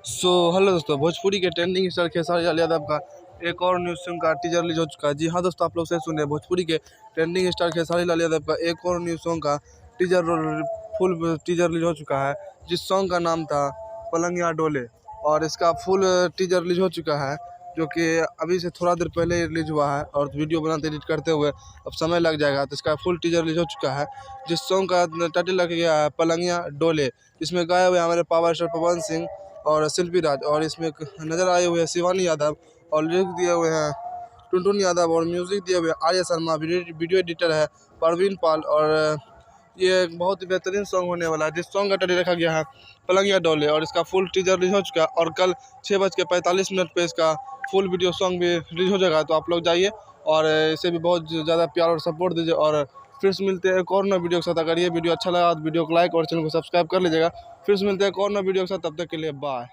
Hello दोस्तों, भोजपुरी के trending star Khesari Lal Yadav का एक और न्यूज़ सॉन्ग का टीजर रिलीज हो चुका है। जी हाँ दोस्तों, आप लोग सही सुन रहे हैं। भोजपुरी के ट्रेंडिंग स्टार खेसारी लाल यादव का एक और न्यूज़ सॉन्ग का फुल टीजर रिलीज हो चुका है, जिस सॉन्ग का नाम था पलंगिया डोले। और इसका फुल टीजर रिलीज हो चुका है, जो कि अभी से थोड़ा देर पहले रिलीज हुआ है। और वीडियो बनाते एडिट करते हुए अब समय लग जाएगा, तो इसका फुल टीजर रिलीज हो चुका है, जिस सॉन्ग का टाइटल रखा गया है पलंगिया डोले। इसमें गाए हुए हमारे पावर स्टार पवन सिंह और शिल्पी राज, और इसमें नजर आए हुए हैं शिवानी यादव, और लिरिक्स दिए हुए हैं टुनटुन यादव, और म्यूजिक दिए हुए आर्य शर्मा। वीडियो एडिटर है परवीन पाल। और ये एक बहुत ही बेहतरीन सॉन्ग होने वाला है, जिस सॉन्ग का टाइटल रखा गया है पलंगिया डोले। और इसका फुल टीजर रिलीज हो चुका है, और कल 6:45 पे इसका फुल वीडियो सॉन्ग भी रिलीज हो जाएगा। तो आप लोग जाइए और इसे भी बहुत ज़्यादा प्यार और सपोर्ट दीजिए। और फिर से मिलते हैं एक और नए वीडियो के साथ। अगर ये वीडियो अच्छा लगा तो वीडियो को लाइक और चैनल को सब्सक्राइब कर लीजिएगा। फिर से मिलते हैं एक और नए वीडियो के साथ, तब तक के लिए बाय।